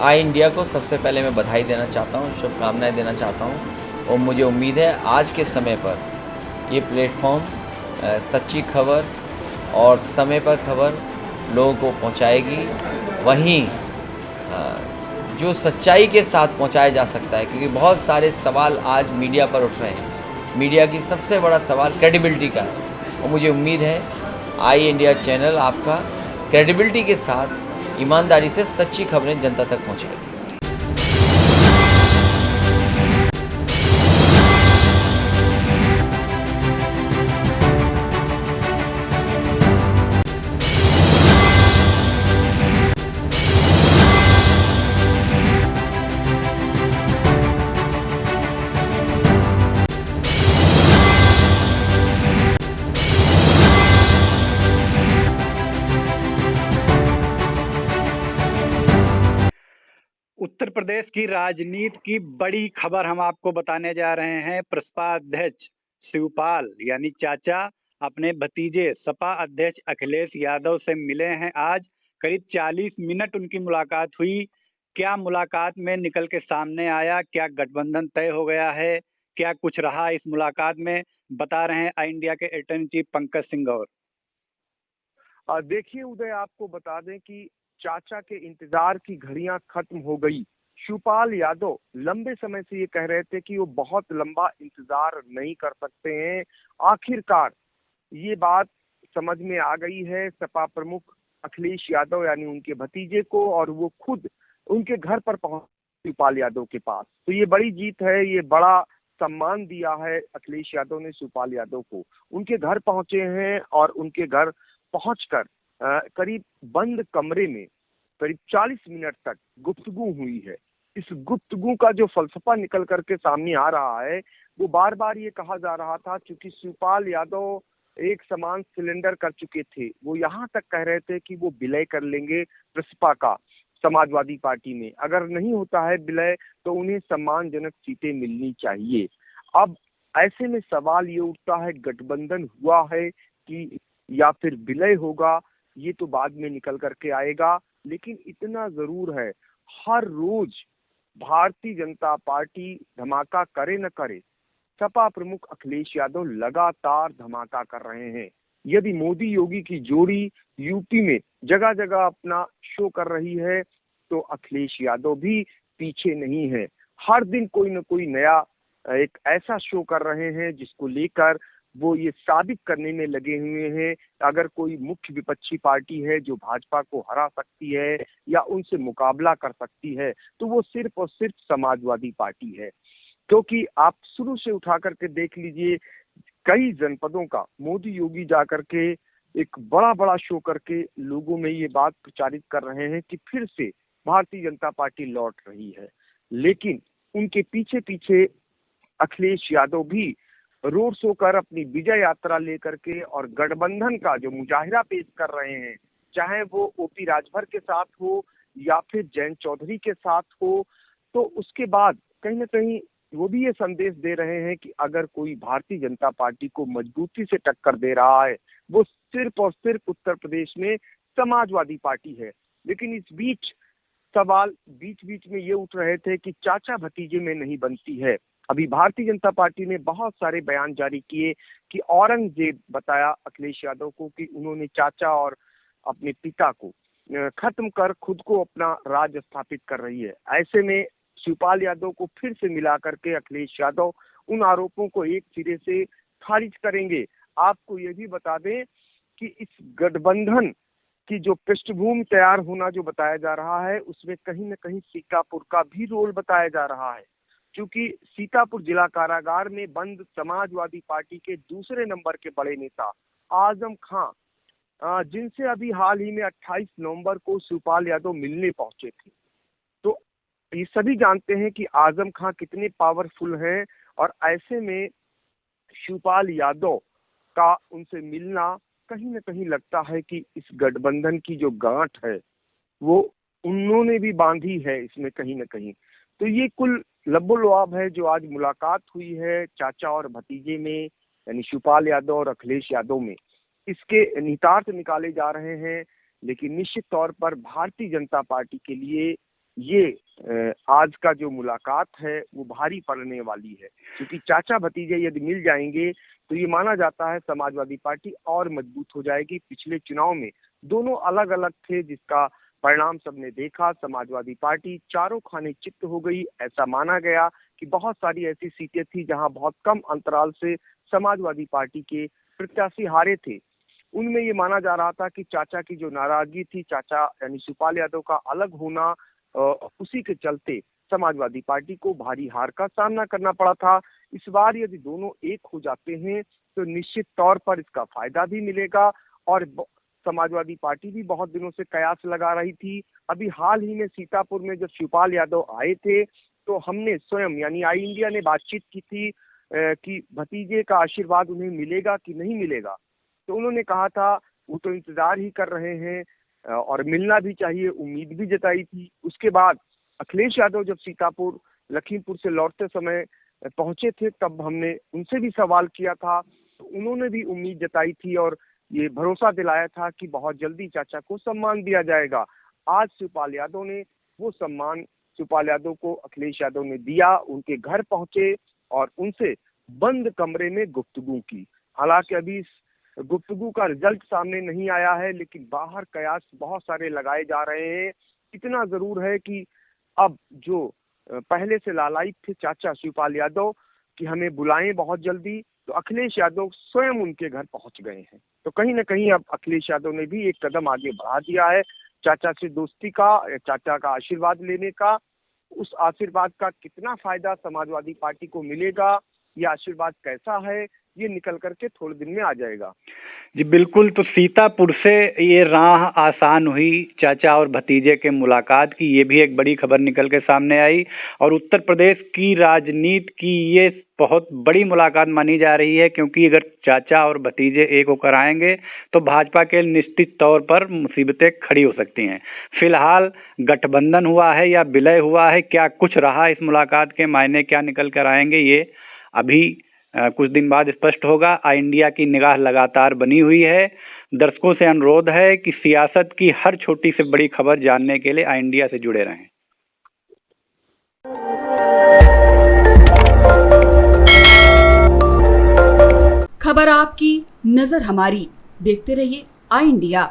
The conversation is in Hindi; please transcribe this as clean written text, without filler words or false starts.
आई इंडिया को सबसे पहले मैं बधाई देना चाहता हूँ, शुभकामनाएं देना चाहता हूँ और मुझे उम्मीद है आज के समय पर ये प्लेटफॉर्म सच्ची खबर और समय पर खबर लोगों को पहुँचाएगी। वहीं जो सच्चाई के साथ पहुँचाया जा सकता है, क्योंकि बहुत सारे सवाल आज मीडिया पर उठ रहे हैं। मीडिया की सबसे बड़ा सवाल क्रेडिबिलिटी का है और मुझे उम्मीद है आई इंडिया चैनल आपका क्रेडिबिलिटी के साथ ईमानदारी से सच्ची खबरें जनता तक पहुँचाएगी। उत्तर प्रदेश की राजनीति की बड़ी खबर हम आपको बताने जा रहे हैं। प्रसपा अध्यक्ष शिवपाल यानी चाचा अपने भतीजे सपा अध्यक्ष अखिलेश यादव से मिले हैं। आज करीब 40 मिनट उनकी मुलाकात हुई। क्या मुलाकात में निकल के सामने आया, क्या गठबंधन तय हो गया है, क्या कुछ रहा इस मुलाकात में, बता रहे हैं आई इंडिया के editor in chief Pankaj Singh Gaur. देखिए उदय, आपको बता दें कि चाचा के इंतजार की घड़ियां खत्म हो गई। शिवपाल यादव लंबे समय से ये कह रहे थे कि वो बहुत लंबा इंतजार नहीं कर सकते हैं। आखिरकार ये बात समझ में आ गई है सपा प्रमुख अखिलेश यादव यानी उनके भतीजे को, और वो खुद उनके घर पर पहुंच शिवपाल यादव के पास। तो ये बड़ी जीत है, ये बड़ा सम्मान दिया है अखिलेश यादव ने शिवपाल यादव को। उनके घर पहुंचे हैं और उनके घर पहुंचकर करीब बंद कमरे में करीब 40 मिनट तक गुफ्तगू हुई है। इस गुफ्तगू का जो फलसफा निकल करके सामने आ रहा है, वो बार बार ये कहा जा रहा था, क्योंकि शिवपाल यादव एक समान सिलेंडर कर चुके थे। वो यहाँ तक कह रहे थे कि वो विलय कर लेंगे प्रसपा का समाजवादी पार्टी में। अगर नहीं होता है विलय तो उन्हें सम्मानजनक सीटें मिलनी चाहिए। अब ऐसे में सवाल ये उठता है, गठबंधन हुआ है कि या फिर विलय होगा, ये तो बाद में निकल करके आएगा। लेकिन इतना जरूर है, हर रोज भारतीय जनता पार्टी धमाका करे न करे, सपा प्रमुख अखिलेश यादव लगातार धमाका कर रहे हैं। यदि मोदी योगी की जोड़ी यूपी में जगह जगह अपना शो कर रही है, तो अखिलेश यादव भी पीछे नहीं है। हर दिन कोई न कोई नया एक ऐसा शो कर रहे हैं जिसको लेकर वो ये साबित करने में लगे हुए हैं। अगर कोई मुख्य विपक्षी पार्टी है जो भाजपा को हरा सकती है या उनसे मुकाबला कर सकती है, तो वो सिर्फ और सिर्फ समाजवादी पार्टी है। क्योंकि आप शुरू से उठा करके देख लीजिए, कई जनपदों का मोदी योगी जाकर के एक बड़ा बड़ा शो करके लोगों में ये बात प्रचारित कर रहे हैं कि फिर से भारतीय जनता पार्टी लौट रही है। लेकिन उनके पीछे पीछे अखिलेश यादव भी रोड शो कर अपनी विजय यात्रा लेकर के और गठबंधन का जो मुजाहिरा पेश कर रहे हैं, चाहे वो ओपी राजभर के साथ हो या फिर जयंत चौधरी के साथ हो, तो उसके बाद कहीं ना कहीं वो भी ये संदेश दे रहे हैं कि अगर कोई भारतीय जनता पार्टी को मजबूती से टक्कर दे रहा है, वो सिर्फ और सिर्फ उत्तर प्रदेश में समाजवादी पार्टी है। लेकिन इस बीच सवाल बीच बीच में ये उठ रहे थे कि चाचा भतीजे में नहीं बनती है। अभी भारतीय जनता पार्टी ने बहुत सारे बयान जारी किए कि औरंगजेब बताया अखिलेश यादव को कि उन्होंने चाचा और अपने पिता को खत्म कर खुद को अपना राज स्थापित कर रही है। ऐसे में शिवपाल यादव को फिर से मिला करके अखिलेश यादव उन आरोपों को एक सिरे से खारिज करेंगे। आपको ये भी बता दें कि इस गठबंधन की जो पृष्ठभूमि तैयार होना जो बताया जा रहा है, उसमें कहीं न कहीं सीतापुर का भी रोल बताया जा रहा है। क्योंकि सीतापुर जिला कारागार में बंद समाजवादी पार्टी के दूसरे नंबर के बड़े नेता आजम खां, जिनसे अभी हाल ही में 28 नवंबर को शिवपाल यादव मिलने पहुंचे थे, तो ये सभी जानते हैं कि आजम खां कितने पावरफुल हैं। और ऐसे में शिवपाल यादव का उनसे मिलना कहीं न कहीं लगता है कि इस गठबंधन की जो गांठ है वो उन्होंने भी बांधी है इसमें कहीं न कहीं। तो ये कुल लबो-लुआब है जो आज मुलाकात हुई है चाचा और भतीजे में, यानी शिवपाल यादव और अखिलेश यादव में। इसके निहितार्थ निकाले जा रहे हैं, लेकिन निश्चित तौर पर भारतीय जनता पार्टी के लिए ये आज का जो मुलाकात है वो भारी पड़ने वाली है, क्योंकि चाचा भतीजे यदि मिल जाएंगे तो ये माना जाता है समाजवादी पार्टी और मजबूत हो जाएगी। पिछले चुनाव में दोनों अलग अलग थे, जिसका परिणाम सबने देखा। समाजवादी पार्टी चारों खाने चित्त हो गई। ऐसा माना गया कि बहुत सारी ऐसी सीटें थी जहां बहुत कम अंतराल से समाजवादी पार्टी के प्रत्याशी हारे थे। उनमें ये माना जा रहा था कि चाचा की जो नाराजगी थी, चाचा यानी शिवपाल यादव का अलग होना, उसी के चलते समाजवादी पार्टी को भारी हार का सामना करना पड़ा था। इस बार यदि दोनों एक हो जाते हैं तो निश्चित तौर पर इसका फायदा भी मिलेगा। और समाजवादी पार्टी भी बहुत दिनों से कयास लगा रही थी। अभी हाल ही में सीतापुर में जब शिवपाल यादव आए थे तो हमने स्वयं यानी आई इंडिया ने बातचीत की थी कि भतीजे का आशीर्वाद उन्हें मिलेगा कि नहीं मिलेगा। तो उन्होंने कहा था वो तो इंतजार ही कर रहे हैं और मिलना भी चाहिए, उम्मीद भी जताई थी। उसके बाद अखिलेश यादव जब सीतापुर लखीमपुर से लौटते समय पहुंचे थे तब हमने उनसे भी सवाल किया था, तो उन्होंने भी उम्मीद जताई थी और ये भरोसा दिलाया था कि बहुत जल्दी चाचा को सम्मान दिया जाएगा। आज शिवपाल यादव ने वो सम्मान शिवपाल यादव को अखिलेश यादव ने दिया। उनके घर पहुंचे और उनसे बंद कमरे में गुफ्तगू की। हालांकि अभी इस गुफ्तगू का रिजल्ट सामने नहीं आया है, लेकिन बाहर कयास बहुत सारे लगाए जा रहे हैं। इतना जरूर है कि अब जो पहले से लालायित थे चाचा शिवपाल यादव कि हमें बुलाएं बहुत जल्दी, तो अखिलेश यादव स्वयं उनके घर पहुंच गए हैं। तो कहीं ना कहीं अब अखिलेश यादव ने भी एक कदम आगे बढ़ा दिया है चाचा से दोस्ती का, चाचा का आशीर्वाद लेने का। उस आशीर्वाद का कितना फायदा समाजवादी पार्टी को मिलेगा, ये आशीर्वाद कैसा है, ये निकल करके थोड़े दिन में आ जाएगा। जी बिल्कुल। तो सीतापुर से ये राह आसान हुई चाचा और भतीजे के मुलाकात की, ये भी एक बड़ी खबर निकल के सामने आई। और उत्तर प्रदेश की राजनीति की ये बहुत बड़ी मुलाकात मानी जा रही है, क्योंकि अगर चाचा और भतीजे एक होकर आएंगे तो भाजपा के निश्चित तौर पर मुसीबतें खड़ी हो सकती हैं। फिलहाल गठबंधन हुआ है या विलय हुआ है, क्या कुछ रहा, इस मुलाकात के मायने क्या निकल कर आएंगे, ये अभी कुछ दिन बाद स्पष्ट होगा। आई इंडिया की निगाह लगातार बनी हुई है। दर्शकों से अनुरोध है कि सियासत की हर छोटी से बड़ी खबर जानने के लिए आई इंडिया से जुड़े रहें। खबर आपकी, नजर हमारी। देखते रहिए आई इंडिया।